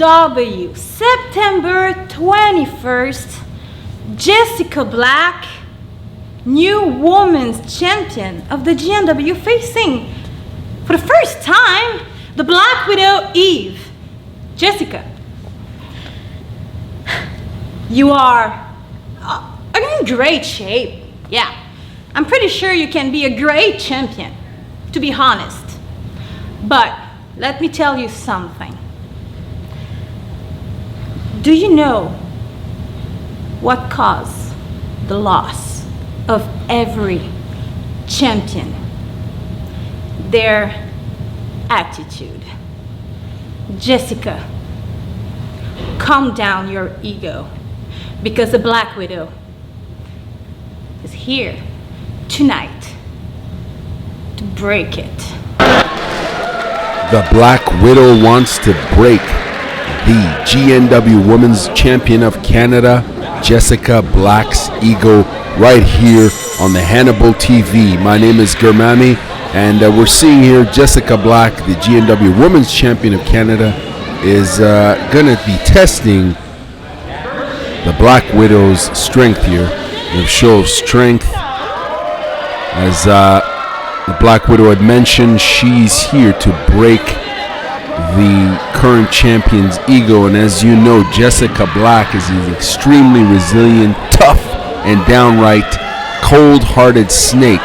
September 21st, Jessika Black, new women's champion of the GNW, facing for the first time the Black Widow Eve. Jessika, you are in great shape. Yeah, I'm pretty sure you can be a great champion, to be honest. But let me tell you something. Do you know what caused the loss of every champion? Their attitude. Jessika, calm down your ego, because the Black Widow is here tonight to break it. The Black Widow wants to break the GNW Women's Champion of Canada, Jessika Black's ego, right here on the Hannibal TV. My name is Germami, and we're seeing here Jessika Black, the GNW Women's Champion of Canada, is going to be testing the Black Widow's strength here. A show of strength. As the Black Widow had mentioned, she's here to break the current champion's ego, and as you know, Jessika Black is an extremely resilient, tough, and downright cold-hearted snake.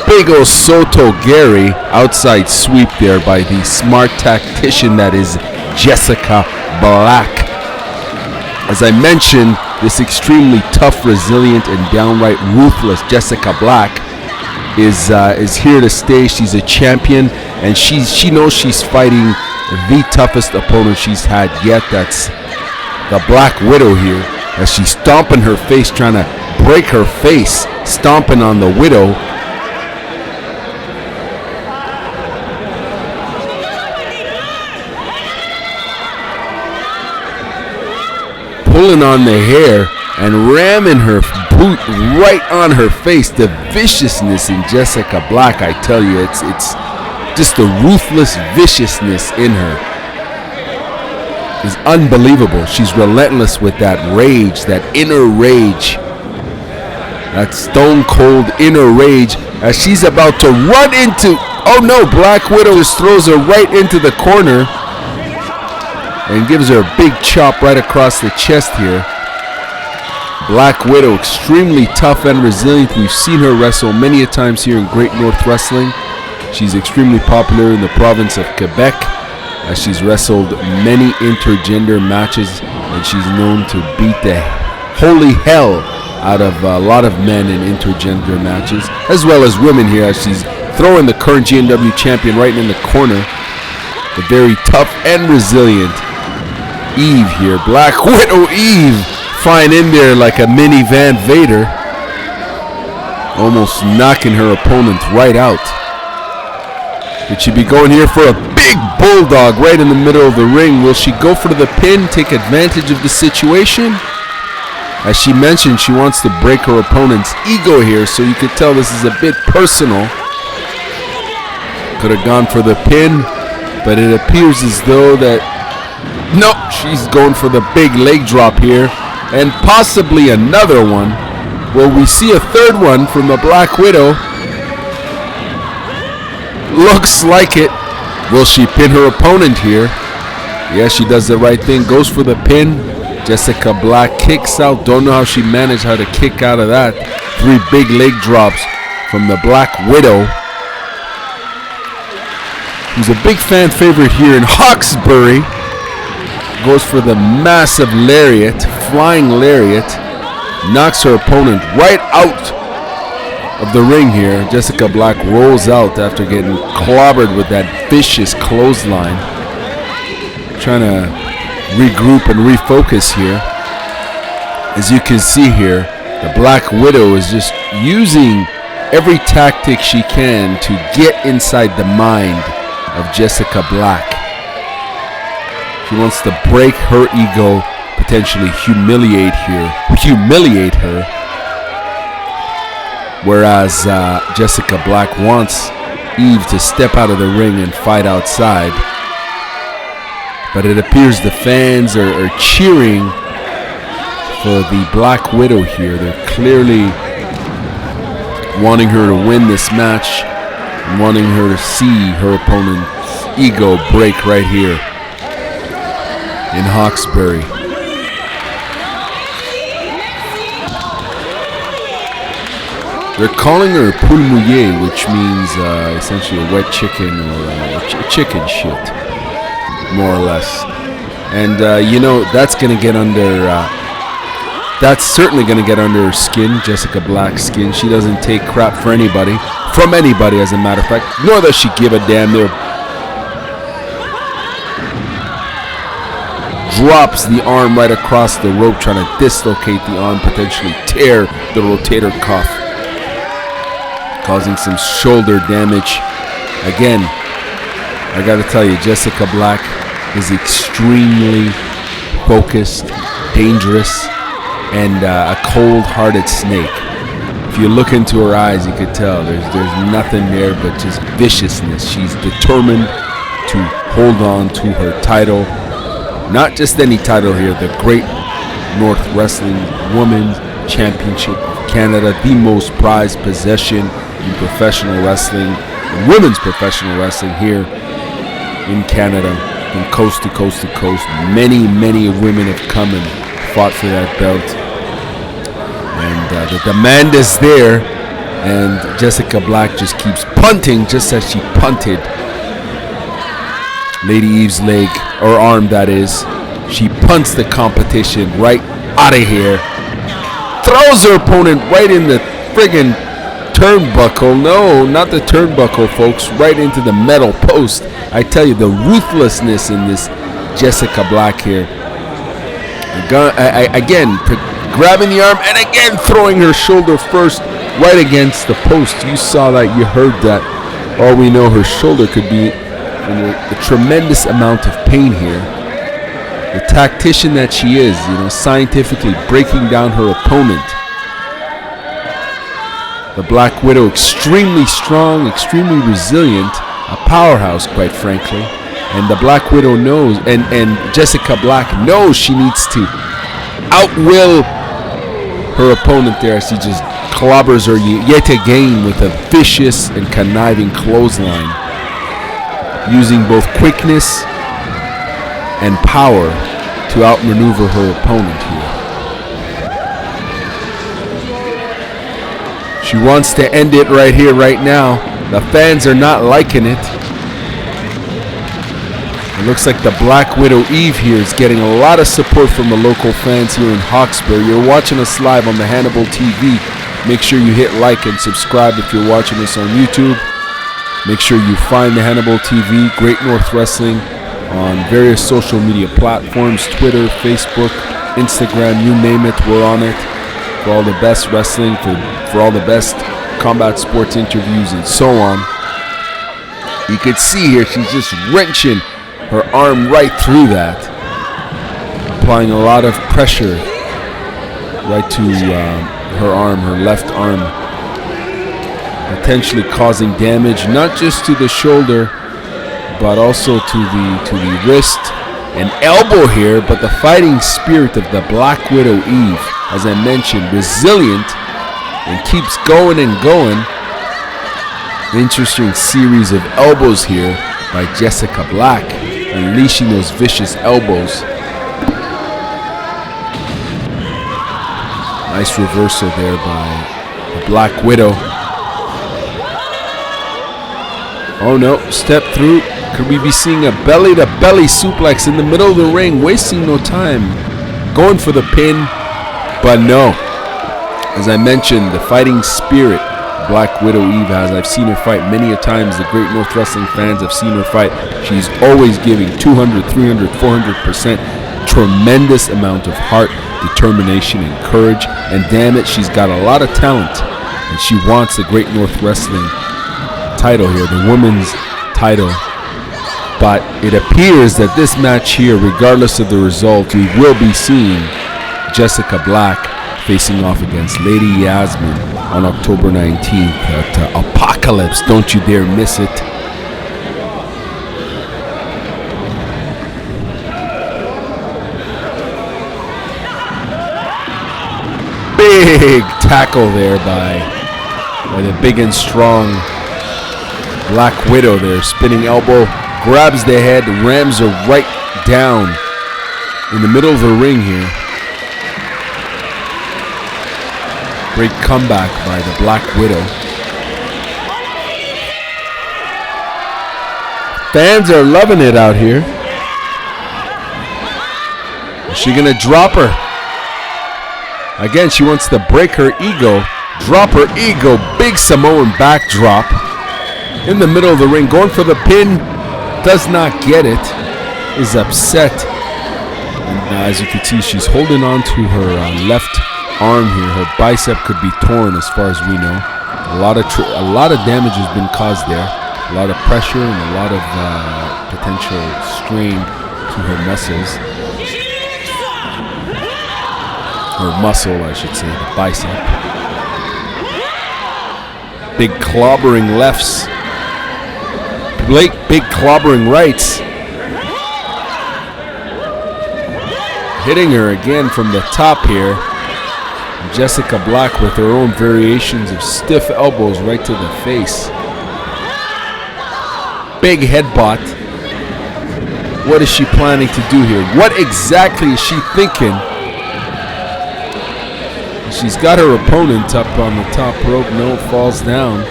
Big ol' Soto Gary outside sweep there by the smart tactician that is Jessika Black. As I mentioned, this extremely tough, resilient, and downright ruthless Jessika Black is here to stay. She's a champion, and she knows she's fighting the toughest opponent she's had yet. That's the Black Widow here, as she's stomping her face, trying to break her face, stomping on the Widow. Pulling on the hair and ramming her boot right on her face. The viciousness in Jessika Black, I tell you, it's just the ruthless viciousness in her is unbelievable. She's relentless with that rage, that inner rage, that stone cold inner rage, as she's about to run into, oh no, Black Widow just throws her right into the corner and gives her a big chop right across the chest here. Black Widow, extremely tough and resilient. We've seen her wrestle many a times here in Great North Wrestling. She's extremely popular in the province of Quebec, as she's wrestled many intergender matches, and she's known to beat the holy hell out of a lot of men in intergender matches, as well as women here, as she's throwing the current GNW champion right in the corner. The very tough and resilient Eve here. Black Widow Eve flying in there like a mini Van Vader, almost knocking her opponent right out. Could she be going here for a big bulldog right in the middle of the ring? Will she go for the pin, take advantage of the situation? As she mentioned, she wants to break her opponent's ego here, so you could tell this is a bit personal. Could have gone for the pin, but it appears as though that, no, she's going for the big leg drop here, and possibly another one. Will we see a third one from the Black Widow? Looks like it. Will she pin her opponent here? Yes, she does the right thing, goes for the pin. Jessika Black kicks out. Don't know how she managed how to kick out of that. 3 big leg drops from the Black Widow, who's a big fan favorite here in Hawkesbury. Goes for the massive lariat, flying lariat, knocks her opponent right out of the ring here. Jessika Black rolls out after getting clobbered with that vicious clothesline. Trying to regroup and refocus here. As you can see here, the Black Widow is just using every tactic she can to get inside the mind of Jessika Black. She wants to break her ego, potentially humiliate her. Whereas Jessika Black wants Eve to step out of the ring and fight outside. But it appears the fans are cheering for the Black Widow here. They're clearly wanting her to win this match, and wanting her to see her opponent's ego break right here in Hawkesbury. They're calling her poule mouillée, which means essentially a wet chicken or chicken shit, more or less. And that's gonna get under. That's certainly gonna get under her skin, Jessica Black's skin. She doesn't take crap from anybody, as a matter of fact. Nor does she give a damn. Drops the arm right across the rope, trying to dislocate the arm, potentially tear the rotator cuff, causing some shoulder damage. Again, I gotta tell you, Jessica Black is extremely focused, dangerous, and a cold-hearted snake. If you look into her eyes, you could tell there's nothing there but just viciousness. She's determined to hold on to her title. Not just any title here, the Great North Wrestling Women's Championship of Canada, the most prized possession in professional wrestling, in women's professional wrestling here in Canada, from coast to coast to coast. Many, many women have come and fought for that belt. And the demand is there, and Jessica Black just keeps punting, just as she punted Lady Eve's leg, or arm that is. She punts the competition right out of here. Throws her opponent right in the friggin' turnbuckle. No, not the turnbuckle, folks. Right into the metal post. I tell you, the ruthlessness in this Jessica Black here. Again, grabbing the arm and again throwing her shoulder first right against the post. You saw that, you heard that. All we know, her shoulder could be in a tremendous amount of pain here. The tactician that she is, scientifically breaking down her opponent. The Black Widow, extremely strong, extremely resilient, a powerhouse, quite frankly. And the Black Widow knows, and Jessica Black knows she needs to outwill her opponent there as he just clobbers her yet again with a vicious and conniving clothesline, using both quickness and power to outmaneuver her opponent here. She wants to end it right here, right now. The fans are not liking it. It looks like the Black Widow Eve here is getting a lot of support from the local fans here in Hawkesbury. You're watching us live on the Hannibal TV. Make sure you hit like and subscribe if you're watching us on YouTube. Make sure you find the Hannibal TV, Great North Wrestling, on various social media platforms, Twitter, Facebook, Instagram, you name it, we're on it. For all the best wrestling, for all the best combat sports interviews and so on. You can see here, she's just wrenching her arm right through that, applying a lot of pressure right to her arm, her left arm, potentially causing damage not just to the shoulder but also to the wrist and elbow here. But the fighting spirit of the Black Widow Eve, as I mentioned, resilient and keeps going and going. Interesting series of elbows here by Jessica Black, unleashing those vicious elbows. Nice reversal there by the Black Widow. Oh no, step through. Could we be seeing a belly-to-belly suplex in the middle of the ring? Wasting no time. Going for the pin, but no. As I mentioned, the fighting spirit Black Widow Eve has. I've seen her fight many a times. The Great North Wrestling fans have seen her fight. She's always giving 200, 300, 400%. Tremendous amount of heart, determination, and courage. And damn it, she's got a lot of talent. And she wants the Great North Wrestling title here, the women's title. But it appears that this match here, regardless of the result, we will be seeing Jessica Black facing off against Lady Yasmin on October 19th at Apocalypse. Don't you dare miss it. Big tackle there by the big and strong Black Widow there. Spinning elbow, grabs the head, rams her right down in the middle of the ring here. Great comeback by the Black Widow. Fans are loving it out here. Is she gonna drop her? Again, she wants to break her ego. Drop her ego. Big Samoan backdrop in the middle of the ring. Going for the pin. Does not get it. Is upset. And as you can see, she's holding on to her left arm here. Her bicep could be torn as far as we know. A lot of damage has been caused there. A lot of pressure and a lot of potential strain to her muscles. Her muscle, I should say, the bicep. Big clobbering lefts. Big clobbering rights. Hitting her again from the top here. Jessika Black with her own variations of stiff elbows right to the face. Big headbutt. What is she planning to do here? What exactly is she thinking? She's got her opponent up on the top rope. No, falls down.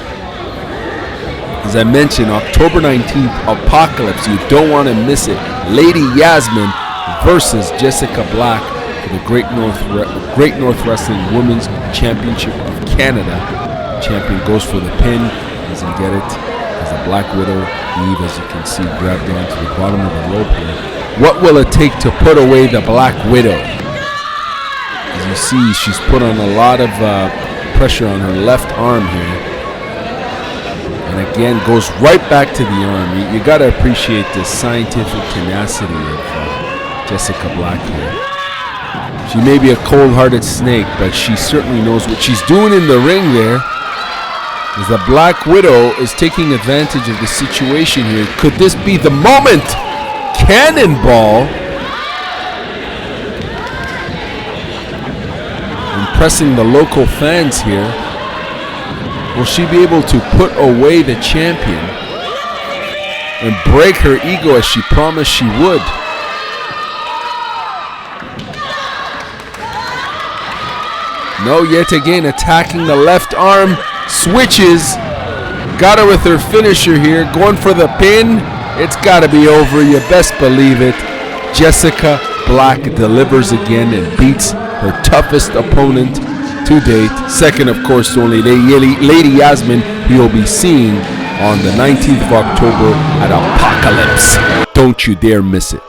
As I mentioned, October 19th, Apocalypse. You don't want to miss it. Lady Yasmin versus Jessika Black for the Great North Wrestling Women's Championship of Canada. Champion goes for the pin. Doesn't get it. As the Black Widow, Eve, as you can see, grabbed onto the bottom of the rope here. What will it take to put away the Black Widow? As you see, she's put on a lot of pressure on her left arm here. And again, goes right back to the arm. You got to appreciate the scientific tenacity of Jessika Black here. She may be a cold-hearted snake, but she certainly knows what she's doing in the ring there. As the Black Widow is taking advantage of the situation here. Could this be the moment? Cannonball. Impressing the local fans here. Will she be able to put away the champion and break her ego as she promised she would? No, yet again attacking the left arm. Switches. Got her with her finisher here. Going for the pin. It's got to be over. You best believe it. Jessika Black delivers again and beats her toughest opponent to date. Second, of course, to only Lady Yasmin, who you'll be seeing on the 19th of October at Apocalypse. Don't you dare miss it.